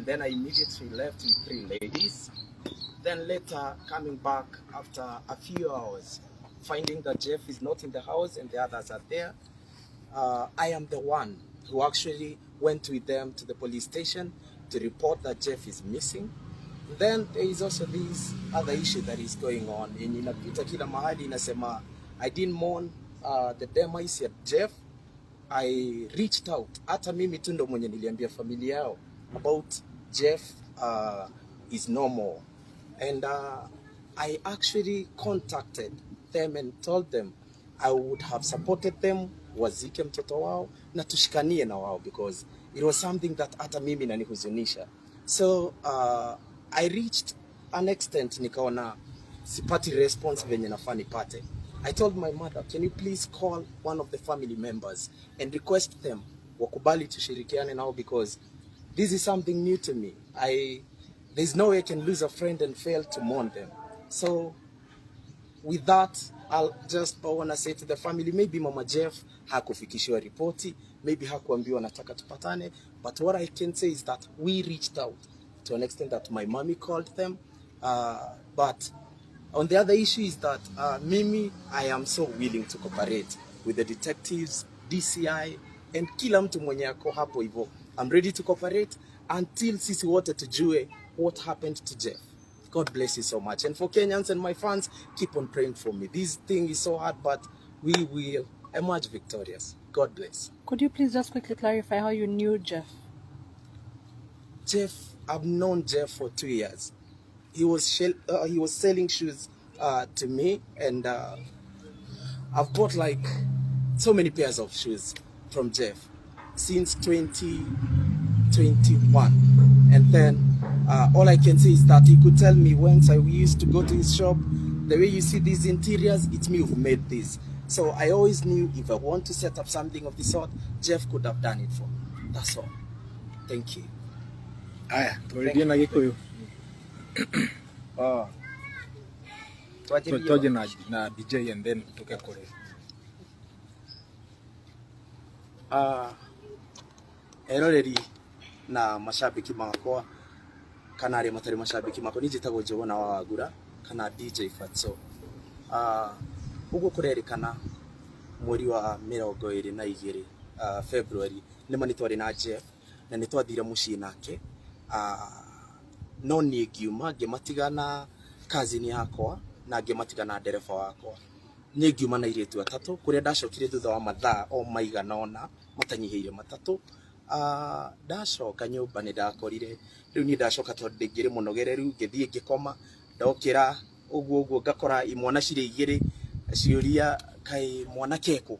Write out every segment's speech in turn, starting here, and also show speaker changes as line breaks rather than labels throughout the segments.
then I immediately left with 3 ladies. Then later, coming back after a few hours, finding that Jeff is not in the house and the others are there, I am the one who actually went with them to the police station to report that Jeff is missing. Then there is also this other issue that is going on. Inapita kila mahali inasema, I didn't mourn the demise of Jeff. I reached out. Hata mimi tu ndo mwenye niliambia familia yao about Jeff is no more. And I actually contacted them and told them I would have supported them, wazike mtoto wao na tushikanie na wao, because it was something that hata mimi inanihuzunisha. So I reached an extent nikaona sipati response venye nafaa nipate. I told my mother, can you please call one of the family members and request them wakubali tushirikiane nao, because this is something new to me. There's no way I can lose a friend and fail to mourn them. So with that, I'll just want to say to the family, maybe Mama Jeff hakufikishiwa ripoti, maybe hakuambiwa nataka tupatane, but what I can say is that we reached out to an extent that my mommy called them. But on the other issue is that Mimi, I am so willing to cooperate with the detectives, DCI, and kila mtu mwenye ako hapo hivyo. I'm ready to cooperate until sisi wote tujue what happened to Jeff. God bless you so much. And for Kenyans and my fans, keep on praying for me. This thing is so hard, but we will emerge victorious. God bless.
Could you please just quickly clarify how you knew Jeff?
Jeff, I've known Jeff for 2 years. He was selling shoes to me, and I've bought like so many pairs of shoes from Jeff since 2021. And then all I can say is that he could tell me once I used to go to his shop, the way you see these interiors, it's me who made this. So I always knew if I want to set up something of the sort, Jeff could have done it for me. That's all. Thank you.
Tuarudie na Gikuyu. Tuaje na DJ and then tuke kule.
Eroreri na mashabiki makwa kana ari matari mashabiki makwa nijitagwo Jobona wa Wagura kana DJ Fatso. Ugo kurerekana mweri wa 22 February nima nitwari na Jeff na nitwathire mucii nake. No ni ngiuma ngĩmatigana cousin yakwa na ngĩmatigana ndereba wakwa. Ni ngiuma na iretu atatu kuria ndacokire thutha wa mathaa o maigana ona matanyihĩire matatũ. Ndacoka nyũmba nĩ ndakorire rĩu ni ndacoka tondũ ndĩngĩrĩ mũnogereru ngĩthiĩ ngĩkoma ndokĩra ũguo ngakora imwana cirĩ igĩrĩ ciũria kai mwana keko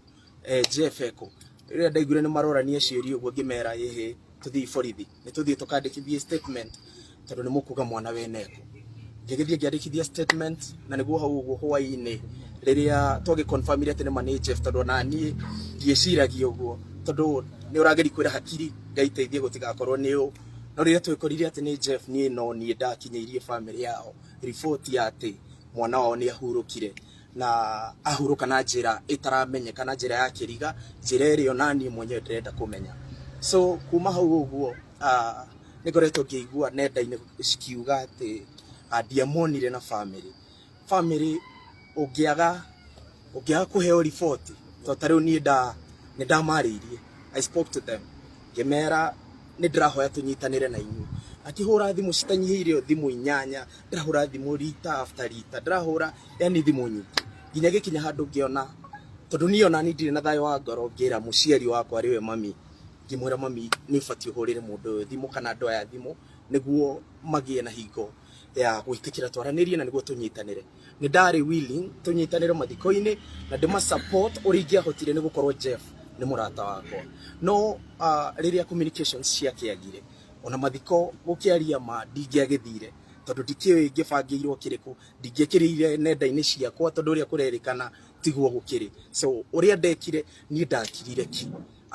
Jeff eko rĩrĩa ndaigure nĩ marorania ciũria ũguo ngĩmera ĩhĩ tuthi borithi nĩ tuthi tukandĩkithie statement tondũ nĩ mũkuga mwana weneko ngĩgĩthiĩ ngĩandĩkithia statement na nĩguo hau ũguo hwaĩ-inĩ rĩrĩa twagĩ confirm atĩ nĩ ma Jeff tondũ na niĩ ndieciragia ũguo tondũ nĩ ũrageri kwĩra hakiri ngaiteithie gũtigakorwo nĩ ũ no rĩrĩa twĩkorire atĩ nĩ Jeff niĩ no niĩ ndakinyĩirie family yao report ya atĩ mwana wao nĩ ahurũkire na ahurũka na njĩra ĩtaramenyeka na njĩra ya kĩriga njĩra ĩrĩa ona niĩ mwenyewe ndĩrenda kũmenya. So kuma hau ũguo nĩ ngoretwo ngĩigua nenda-inĩ cikiuga atĩ ndiamonire na family ũngĩaga kũheo report tondũ tarĩu niĩ nĩ ndamarĩirie. I spoke to them ngĩmera nĩ ndĩrahoya tũnyitanĩre na inyuĩ akĩhũra thimũ citanyihĩire thimũ 8 ndĩrahũra thimũ rita after rita ndĩrahũra yani thimũ nyingĩ nginya gĩkinya handũ ngĩona tondũ niĩ ona ni ndirĩ na thayũ wa ngoro ngĩra mũciari wakwa ariwe mami ngĩmwĩra mami nĩ ũbatiĩ ũhũrĩre mũndũ ũyũ thimũ kana andũ aya thimũ nĩguo magĩe na hingo ya gwĩtĩkĩra twaranĩrie na nĩguo tũnyitanĩre. Nĩ ndarĩ willing tũnyitanĩre mathiko-inĩ na ndĩma support ũrĩa ingĩahotire nĩ gũkorwo Jeff nĩ mũrata wakwa. No rĩrĩa communications ciakĩagire ona mathiko gũkĩaria ma ndingĩagĩthire tondũ ndikĩũĩ ngĩbangĩirwo kĩrĩkũ ndingĩkĩrĩire nenda-inĩ ciakwa tondũ ũrĩa kũrerĩkana tiguo gũkĩrĩ. So ũrĩa ndekire niĩ ndakirire ki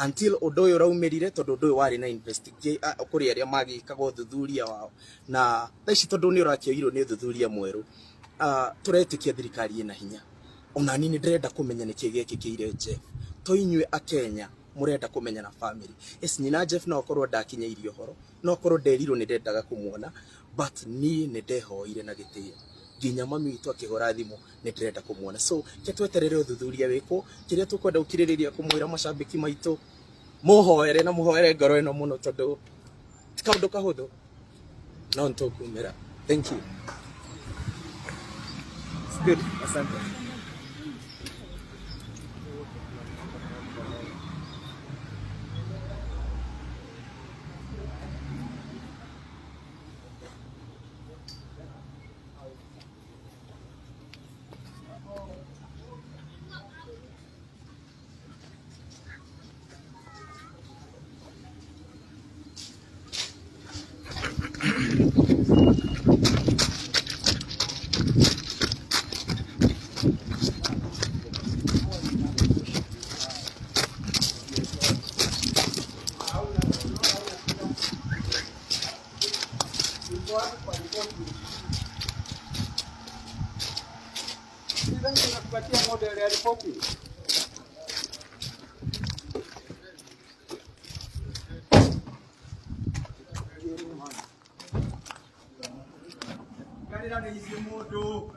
until ũndũ ũyũ ũraumĩrire tondũ ũndũ ũyũ warĩ na investigate kũrĩ arĩa magĩkaga ũthuthuria wao na thaici tondũ nĩ ũrakĩoirwo nĩ ũthuthuria mwerũ tũretĩkia thirikari ĩna hinya ona niĩ nĩ ndĩrenda kũmenya nĩkĩĩ gĩkĩkĩire Jeff to inyuĩ a Kenya murenda kumenya na family. Yes, nyina Jeff no korwo ndakinyeirio horo, no korwo nderirwo ni ndendaga kumuona, but ni ndehoire na gitio. Nginya mami witu akigora thimu ni ndirenda kumuona. So ketweterere uthuthuria wiko, kiria tukwenda ukiririria kumwira mashabiki maitu muhoere na muhoere ngoro eno muno tondu tikaundu kahuthu no ntukumira. Thank you. It's good. Asante.
Kali na hizi moto